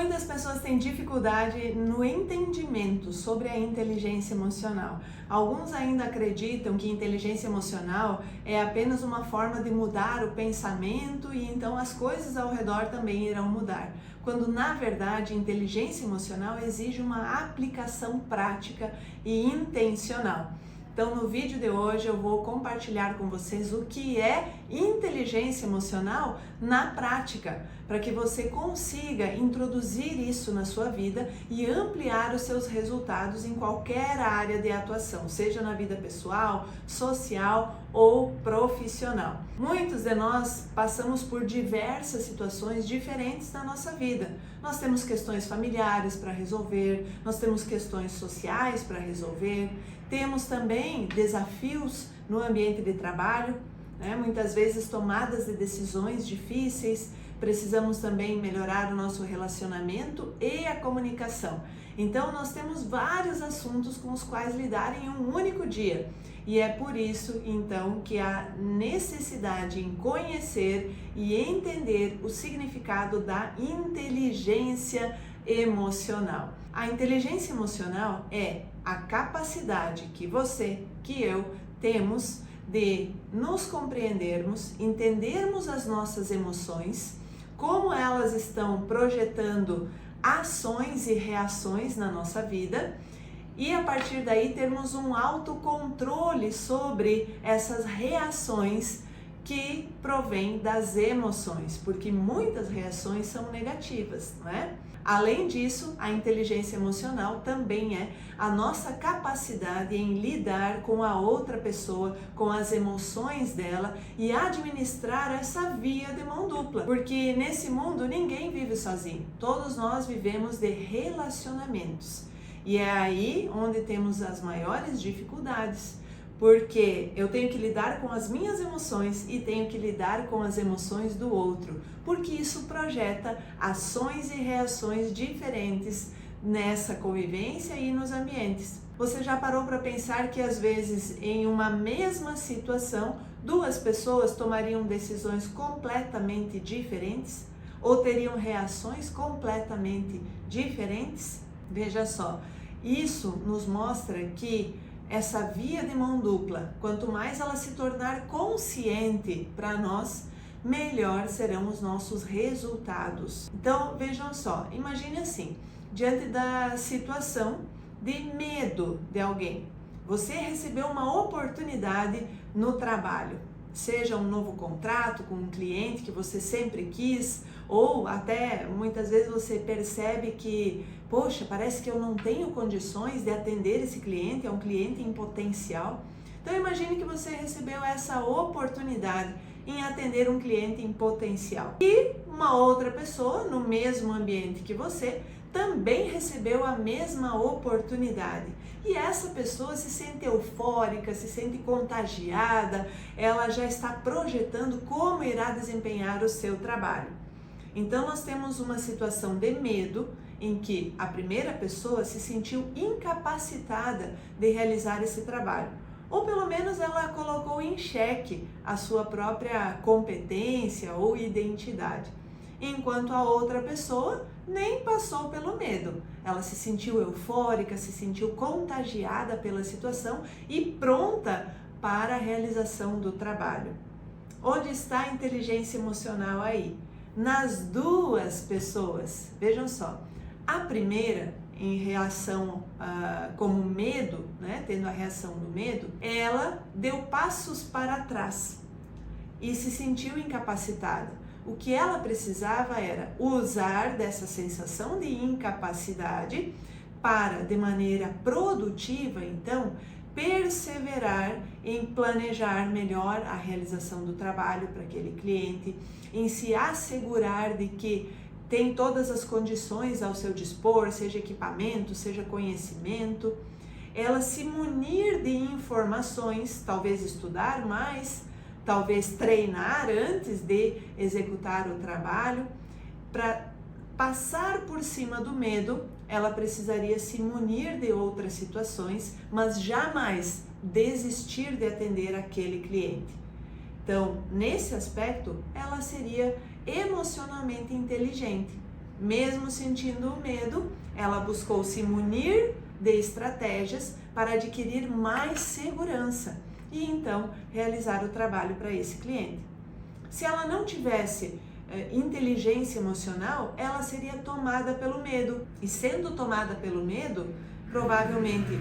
Muitas pessoas têm dificuldade no entendimento sobre a inteligência emocional. Alguns ainda acreditam que inteligência emocional é apenas uma forma de mudar o pensamento e então as coisas ao redor também irão mudar. Quando na verdade inteligência emocional exige uma aplicação prática e intencional. Então, no vídeo de hoje eu vou compartilhar com vocês o que é inteligência emocional na prática, para que você consiga introduzir isso na sua vida e ampliar os seus resultados em qualquer área de atuação, seja na vida pessoal, social ou profissional. Muitos de nós passamos por diversas situações diferentes na nossa vida. Nós temos questões familiares para resolver, nós temos questões sociais para resolver, temos também desafios no ambiente de trabalho, muitas vezes tomadas de decisões difíceis, precisamos também melhorar o nosso relacionamento e a comunicação. Então nós temos vários assuntos com os quais lidar em um único dia. E é por isso, então, que há necessidade em conhecer e entender o significado da inteligência emocional. A inteligência emocional é a capacidade que você, que eu, temos de nos compreendermos, entendermos as nossas emoções, como elas estão projetando ações e reações na nossa vida, e a partir daí termos um autocontrole sobre essas reações que provém das emoções, porque muitas reações são negativas, não é? Além disso, a inteligência emocional também é a nossa capacidade em lidar com a outra pessoa, com as emoções dela e administrar essa via de mão dupla, porque nesse mundo ninguém vive sozinho, todos nós vivemos de relacionamentos. E é aí onde temos as maiores dificuldades, porque eu tenho que lidar com as minhas emoções e tenho que lidar com as emoções do outro, porque isso projeta ações e reações diferentes nessa convivência e nos ambientes. Você já parou para pensar que às vezes em uma mesma situação, duas pessoas tomariam decisões completamente diferentes ou teriam reações completamente diferentes? Veja só, isso nos mostra que essa via de mão dupla, quanto mais ela se tornar consciente para nós, melhor serão os nossos resultados. Então, vejam só, imagine assim, diante da situação de medo de alguém, você recebeu uma oportunidade no trabalho, seja um novo contrato com um cliente que você sempre quis, ou até muitas vezes você percebe que, poxa, parece que eu não tenho condições de atender esse cliente, é um cliente em potencial. Então imagine que você recebeu essa oportunidade em atender um cliente em potencial. E uma outra pessoa no mesmo ambiente que você também recebeu a mesma oportunidade. E essa pessoa se sente eufórica, se sente contagiada, ela já está projetando como irá desempenhar o seu trabalho. Então nós temos uma situação de medo em que a primeira pessoa se sentiu incapacitada de realizar esse trabalho. Ou pelo menos ela colocou em xeque a sua própria competência ou identidade. Enquanto a outra pessoa nem passou pelo medo. Ela se sentiu eufórica, se sentiu contagiada pela situação e pronta para a realização do trabalho. Onde está a inteligência emocional aí? Nas duas pessoas. Vejam só, a primeira, em reação como medo, tendo a reação do medo, ela deu passos para trás e se sentiu incapacitada. O que ela precisava era usar dessa sensação de incapacidade para, de maneira produtiva, então, perseverar em planejar melhor a realização do trabalho para aquele cliente, em se assegurar de que tem todas as condições ao seu dispor, seja equipamento, seja conhecimento, ela se munir de informações, talvez estudar mais, talvez treinar antes de executar o trabalho. Para passar por cima do medo, ela precisaria se munir de outras situações, mas jamais desistir de atender aquele cliente. Então, nesse aspecto, ela seria emocionalmente inteligente, Mesmo sentindo o medo, ela buscou se munir de estratégias para adquirir mais segurança e então realizar o trabalho para esse cliente. Se ela não tivesse inteligência emocional, ela seria tomada pelo medo. E sendo tomada pelo medo, provavelmente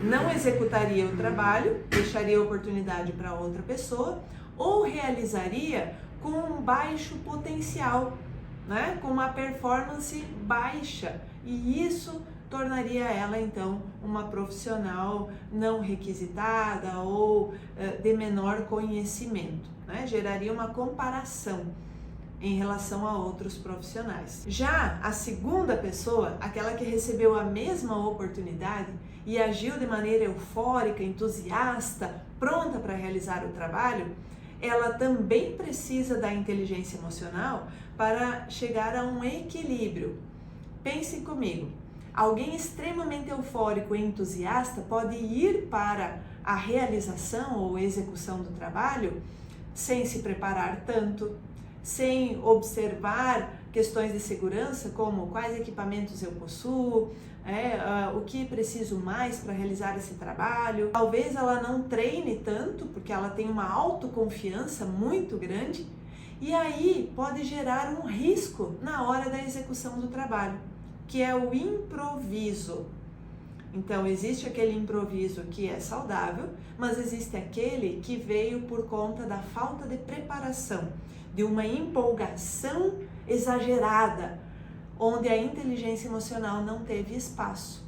não executaria o trabalho, deixaria a oportunidade para outra pessoa ou realizaria com um baixo potencial, né? Com uma performance baixa. E isso tornaria ela então uma profissional não requisitada ou de menor conhecimento, né? Geraria uma comparação em relação a outros profissionais. Já a segunda pessoa, aquela que recebeu a mesma oportunidade e agiu de maneira eufórica, entusiasta, pronta para realizar o trabalho, ela também precisa da inteligência emocional para chegar a um equilíbrio. Pense comigo, alguém extremamente eufórico e entusiasta pode ir para a realização ou execução do trabalho sem se preparar tanto, sem observar questões de segurança como quais equipamentos eu possuo, o que preciso mais para realizar esse trabalho. Talvez ela não treine tanto porque ela tem uma autoconfiança muito grande e aí pode gerar um risco na hora da execução do trabalho, que é o improviso. Então, existe aquele improviso que é saudável, mas existe aquele que veio por conta da falta de preparação, de uma empolgação exagerada, onde a inteligência emocional não teve espaço.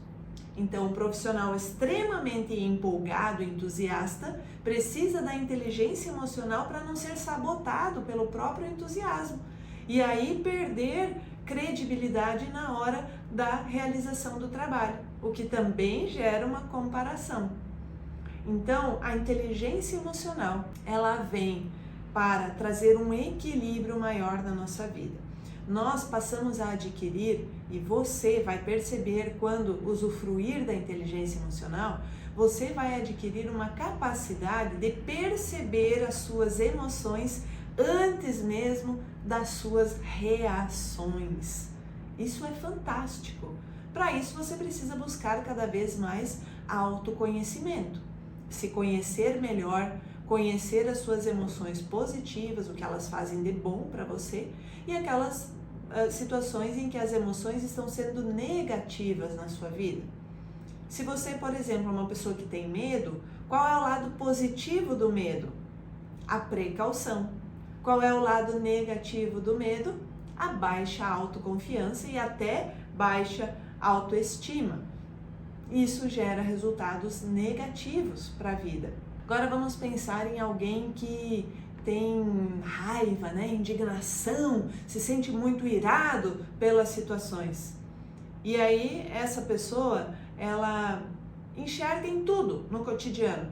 Então, um profissional extremamente empolgado, entusiasta, precisa da inteligência emocional para não ser sabotado pelo próprio entusiasmo e aí perder credibilidade na hora da realização do trabalho, o que também gera uma comparação. Então, a inteligência emocional, ela vem para trazer um equilíbrio maior na nossa vida. Nós passamos a adquirir, e você vai perceber quando usufruir da inteligência emocional, você vai adquirir uma capacidade de perceber as suas emoções antes mesmo das suas reações. Isso é fantástico. Para isso você precisa buscar cada vez mais autoconhecimento, se conhecer melhor, conhecer as suas emoções positivas, o que elas fazem de bom para você e aquelas situações em que as emoções estão sendo negativas na sua vida. Se você, por exemplo, é uma pessoa que tem medo, qual é o lado positivo do medo? A precaução. Qual é o lado negativo do medo? A baixa autoconfiança e até baixa autoestima. Isso gera resultados negativos para a vida. Agora vamos pensar em alguém que tem raiva, né, indignação, se sente muito irado pelas situações. E aí essa pessoa, ela enxerga em tudo no cotidiano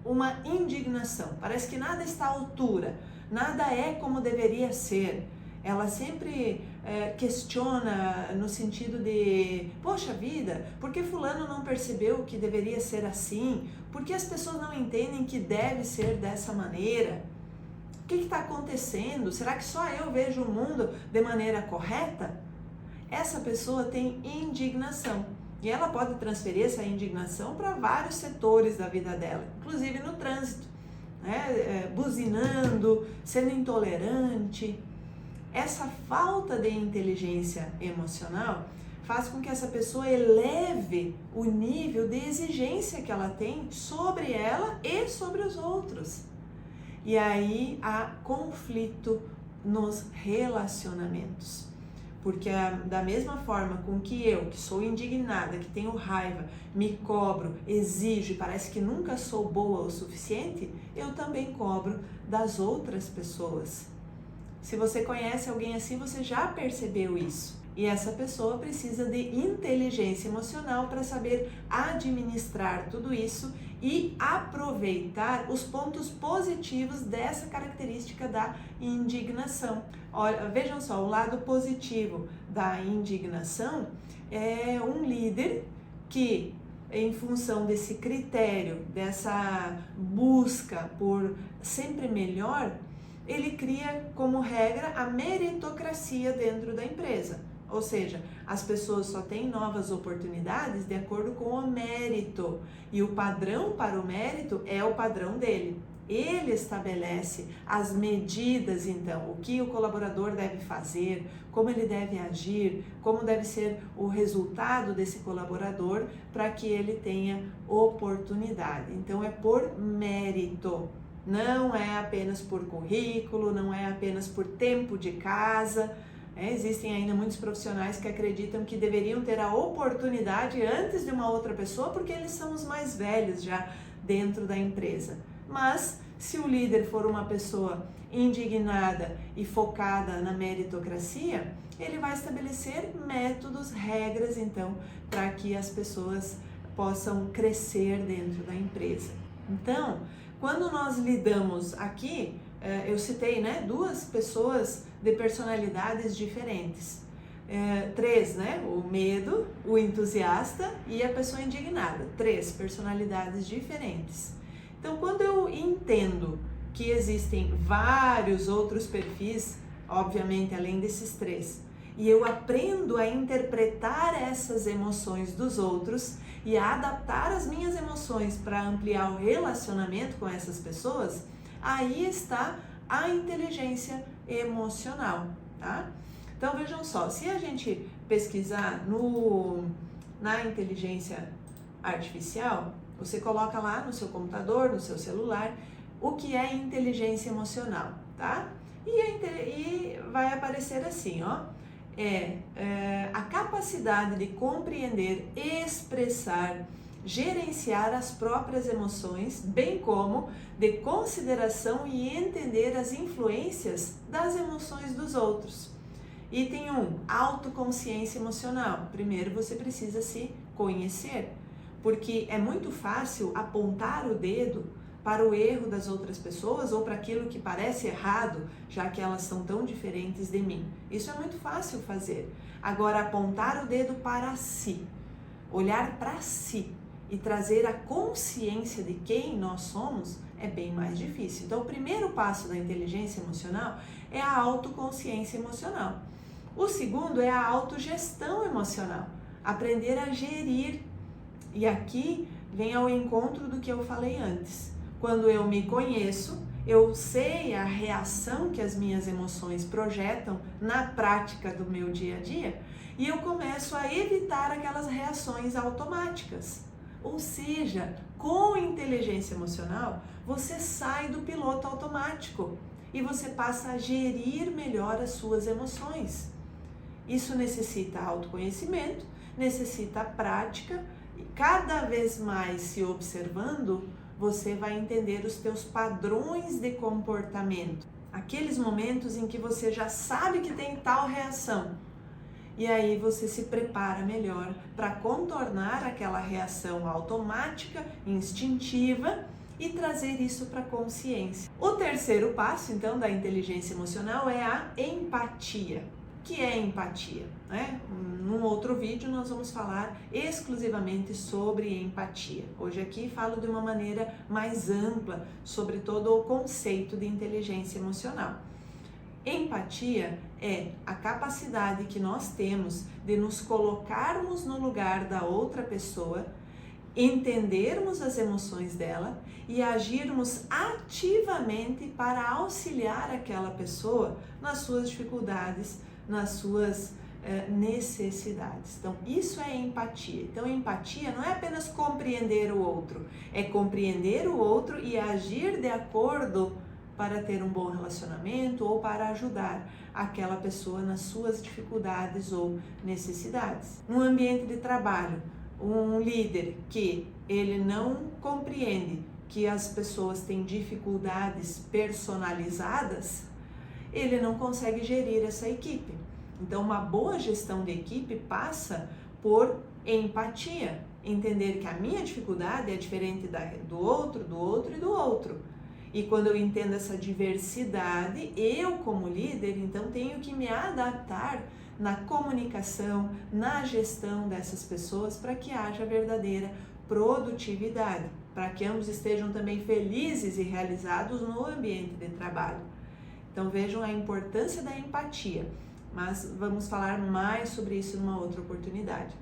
uma indignação. Parece que nada está à altura, nada é como deveria ser. Ela sempre questiona no sentido de, poxa vida, por que fulano não percebeu que deveria ser assim? Por que as pessoas não entendem que deve ser dessa maneira? O que está acontecendo? Será que só eu vejo o mundo de maneira correta? Essa pessoa tem indignação e ela pode transferir essa indignação para vários setores da vida dela, inclusive no trânsito, né? Buzinando, sendo intolerante. Essa falta de inteligência emocional faz com que essa pessoa eleve o nível de exigência que ela tem sobre ela e sobre os outros. E aí há conflito nos relacionamentos. Porque da mesma forma com que eu, que sou indignada, que tenho raiva, me cobro, exijo e parece que nunca sou boa o suficiente, eu também cobro das outras pessoas. Se você conhece alguém assim, você já percebeu isso. E essa pessoa precisa de inteligência emocional para saber administrar tudo isso e aproveitar os pontos positivos dessa característica da indignação. Olha, vejam só, o lado positivo da indignação é um líder que, em função desse critério, dessa busca por sempre melhor, ele cria como regra a meritocracia dentro da empresa. Ou seja, as pessoas só têm novas oportunidades de acordo com o mérito. E o padrão para o mérito é o padrão dele. Ele estabelece as medidas, então, o que o colaborador deve fazer, como ele deve agir, como deve ser o resultado desse colaborador para que ele tenha oportunidade. Então, é por mérito, não é apenas por currículo, não é apenas por tempo de casa. Existem ainda muitos profissionais que acreditam que deveriam ter a oportunidade antes de uma outra pessoa porque eles são os mais velhos já dentro da empresa. Mas se o líder for uma pessoa indignada e focada na meritocracia, ele vai estabelecer métodos, regras, então, para que as pessoas possam crescer dentro da empresa. Então, quando nós lidamos aqui, eu citei, né, duas pessoas de personalidades diferentes. Três, né? O medo, o entusiasta e a pessoa indignada. Três personalidades diferentes. Então, quando eu entendo que existem vários outros perfis, obviamente além desses três, e eu aprendo a interpretar essas emoções dos outros e a adaptar as minhas emoções para ampliar o relacionamento com essas pessoas, aí está a inteligência emocional, tá? Então, vejam só, se a gente pesquisar na inteligência artificial, você coloca lá no seu computador, no seu celular, o que é inteligência emocional, tá? E vai aparecer assim, ó, a capacidade de compreender, expressar, gerenciar as próprias emoções, bem como de consideração e entender as influências das emoções dos outros. Item 1, autoconsciência emocional. Primeiro você precisa se conhecer, porque é muito fácil apontar o dedo para o erro das outras pessoas ou para aquilo que parece errado, já que elas são tão diferentes de mim. Isso é muito fácil fazer. Agora, apontar o dedo para si, olhar para si e trazer a consciência de quem nós somos é bem mais difícil. Então, o primeiro passo da inteligência emocional é a autoconsciência emocional. O segundo é a autogestão emocional, aprender a gerir. E aqui vem ao encontro do que eu falei antes. Quando eu me conheço, eu sei a reação que as minhas emoções projetam na prática do meu dia a dia e eu começo a evitar aquelas reações automáticas. Ou seja, com inteligência emocional, você sai do piloto automático e você passa a gerir melhor as suas emoções. Isso necessita autoconhecimento, necessita prática e cada vez mais se observando, você vai entender os teus padrões de comportamento. Aqueles momentos em que você já sabe que tem tal reação. E aí você se prepara melhor para contornar aquela reação automática, instintiva e trazer isso para a consciência. O terceiro passo, então, da inteligência emocional é a empatia. O que é empatia? Num outro vídeo nós vamos falar exclusivamente sobre empatia. Hoje aqui falo de uma maneira mais ampla sobre todo o conceito de inteligência emocional. Empatia é a capacidade que nós temos de nos colocarmos no lugar da outra pessoa, entendermos as emoções dela e agirmos ativamente para auxiliar aquela pessoa nas suas dificuldades, nas suas necessidades. Então, isso é empatia. Então, empatia não é apenas compreender o outro, é compreender o outro e agir de acordo para ter um bom relacionamento ou para ajudar aquela pessoa nas suas dificuldades ou necessidades. No ambiente de trabalho, um líder que ele não compreende que as pessoas têm dificuldades personalizadas, ele não consegue gerir essa equipe. Então, uma boa gestão de equipe passa por empatia, entender que a minha dificuldade é diferente do outro e do outro. E quando eu entendo essa diversidade, eu como líder, então tenho que me adaptar na comunicação, na gestão dessas pessoas para que haja verdadeira produtividade, para que ambos estejam também felizes e realizados no ambiente de trabalho. Então vejam a importância da empatia. mas vamos falar mais sobre isso numa outra oportunidade.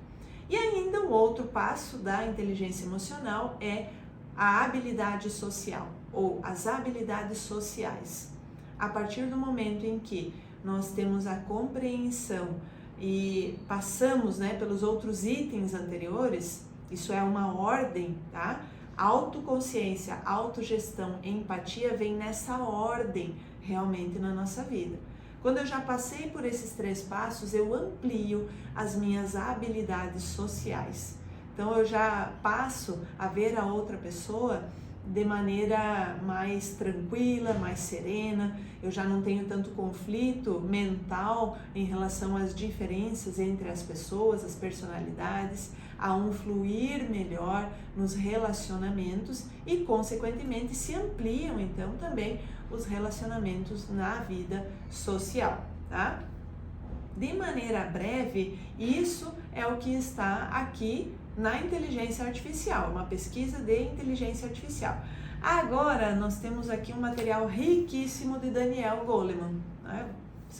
E ainda um outro passo da inteligência emocional é a habilidade social ou as habilidades sociais. A partir do momento em que nós temos a compreensão e passamos, pelos outros itens anteriores, isso é uma ordem, tá? Autoconsciência, autogestão, empatia vem nessa ordem realmente na nossa vida. Quando eu já passei por esses 3 passos, eu amplio as minhas habilidades sociais. Então eu já passo a ver a outra pessoa de maneira mais tranquila, mais serena, eu já não tenho tanto conflito mental em relação às diferenças entre as pessoas, as personalidades, há um fluir melhor nos relacionamentos e, consequentemente, se ampliam então também os relacionamentos na vida social, tá? De maneira breve, isso é o que está aqui na inteligência artificial, uma pesquisa de inteligência artificial. Agora, nós temos aqui um material riquíssimo de Daniel Goleman, né?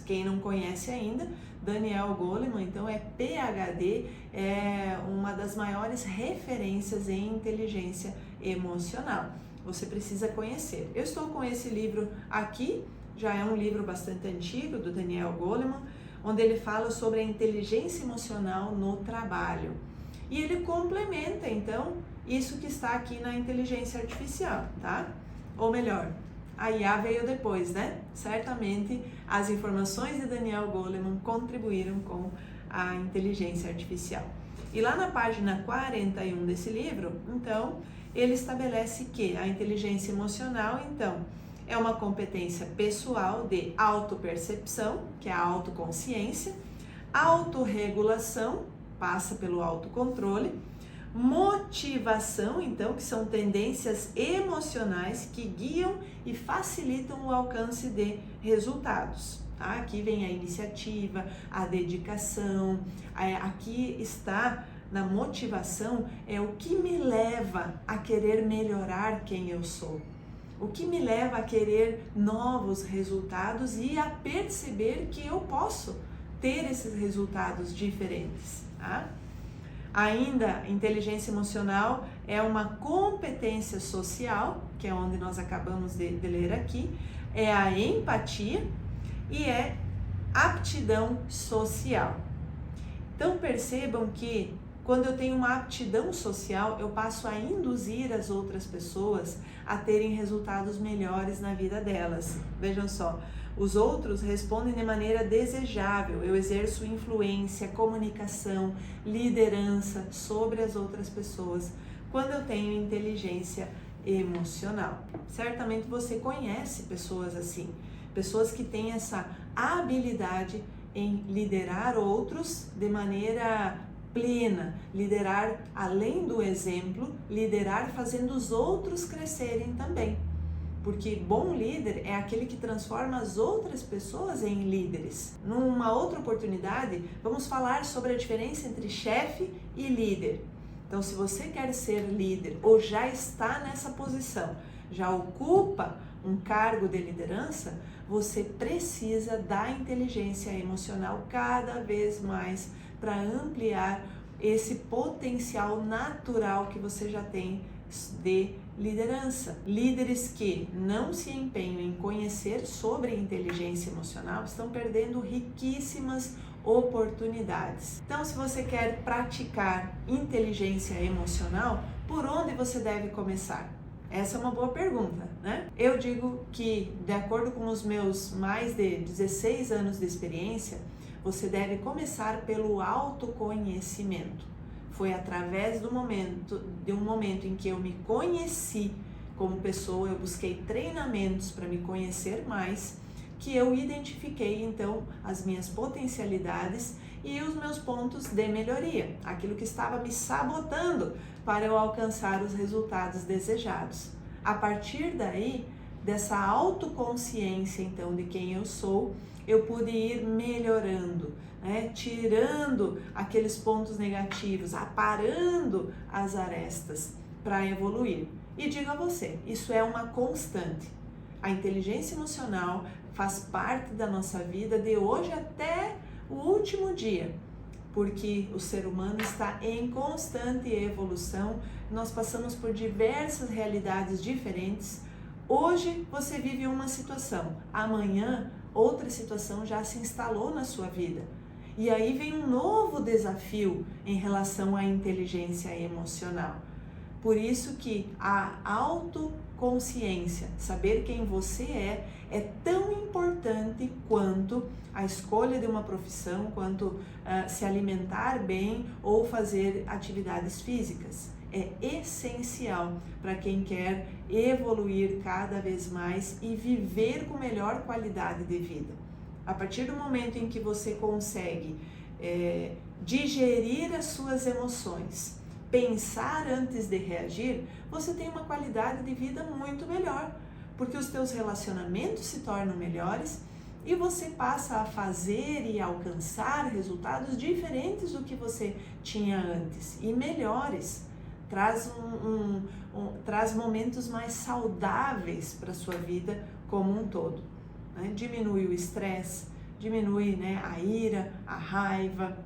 Quem não conhece ainda, Daniel Goleman, então é PhD, é uma das maiores referências em inteligência emocional. Você precisa conhecer. Eu estou com esse livro aqui, já é um livro bastante antigo, do Daniel Goleman, onde ele fala sobre a inteligência emocional no trabalho. E ele complementa, então, isso que está aqui na inteligência artificial, tá? Ou melhor, a IA veio depois, né? Certamente as informações de Daniel Goleman contribuíram com a inteligência artificial. E lá na página 41 desse livro, então, ele estabelece que a inteligência emocional, então, é uma competência pessoal de autopercepção, que é a autoconsciência, autorregulação, passa pelo autocontrole, motivação, então, que são tendências emocionais que guiam e facilitam o alcance de resultados. Tá? Aqui vem a iniciativa, a dedicação, aqui está na motivação, é o que me leva a querer melhorar quem eu sou. O que me leva a querer novos resultados e a perceber que eu posso ter esses resultados diferentes. Tá? Ainda, inteligência emocional é uma competência social, que é onde nós acabamos de ler aqui, é a empatia e é aptidão social. Então percebam que quando eu tenho uma aptidão social, eu passo a induzir as outras pessoas a terem resultados melhores na vida delas. Vejam só, os outros respondem de maneira desejável, eu exerço influência, comunicação, liderança sobre as outras pessoas quando eu tenho inteligência emocional. Certamente você conhece pessoas assim, pessoas que têm essa habilidade em liderar outros de maneira plena, liderar além do exemplo, liderar fazendo os outros crescerem também. Porque bom líder é aquele que transforma as outras pessoas em líderes. Numa outra oportunidade, vamos falar sobre a diferença entre chefe e líder. Então, se você quer ser líder ou já está nessa posição, já ocupa um cargo de liderança, você precisa da inteligência emocional cada vez mais para ampliar esse potencial natural que você já tem de liderança. Líderes que não se empenham em conhecer sobre inteligência emocional estão perdendo riquíssimas oportunidades. Então, se você quer praticar inteligência emocional, por onde você deve começar? Essa é uma boa pergunta, né? Eu digo que, de acordo com os meus mais de 16 anos de experiência, você deve começar pelo autoconhecimento. Foi através de um momento em que eu me conheci como pessoa, eu busquei treinamentos para me conhecer mais, que eu identifiquei então as minhas potencialidades e os meus pontos de melhoria, aquilo que estava me sabotando para eu alcançar os resultados desejados. A partir daí, dessa autoconsciência então de quem eu sou, eu pude ir melhorando, né? Tirando aqueles pontos negativos, aparando as arestas para evoluir. E digo a você, isso é uma constante. A inteligência emocional faz parte da nossa vida de hoje até o último dia, porque o ser humano está em constante evolução, nós passamos por diversas realidades diferentes. Hoje você vive uma situação, amanhã outra situação já se instalou na sua vida. E aí vem um novo desafio em relação à inteligência emocional. Por isso que a autoconsciência, saber quem você é tão importante quanto a escolha de uma profissão, quanto se alimentar bem ou fazer atividades físicas. É essencial para quem quer evoluir cada vez mais e viver com melhor qualidade de vida. A partir do momento em que você consegue digerir as suas emoções, pensar antes de reagir, você tem uma qualidade de vida muito melhor, porque os teus relacionamentos se tornam melhores e você passa a fazer e alcançar resultados diferentes do que você tinha antes e melhores. Traz momentos mais saudáveis para a sua vida como um todo. Né? Diminui o estresse, diminui, né, a ira, a raiva.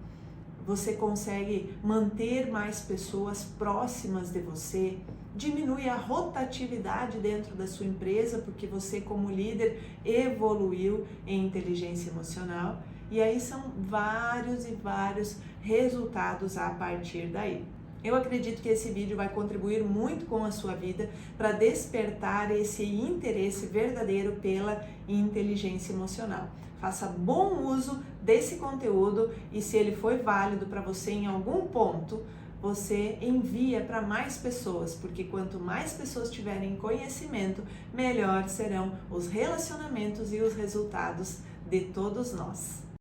Você consegue manter mais pessoas próximas de você, diminui a rotatividade dentro da sua empresa, porque você como líder evoluiu em inteligência emocional, e aí são vários e vários resultados a partir daí. Eu acredito que esse vídeo vai contribuir muito com a sua vida para despertar esse interesse verdadeiro pela inteligência emocional. Faça bom uso desse conteúdo e se ele foi válido para você em algum ponto, você envia para mais pessoas, porque quanto mais pessoas tiverem conhecimento, melhor serão os relacionamentos e os resultados de todos nós.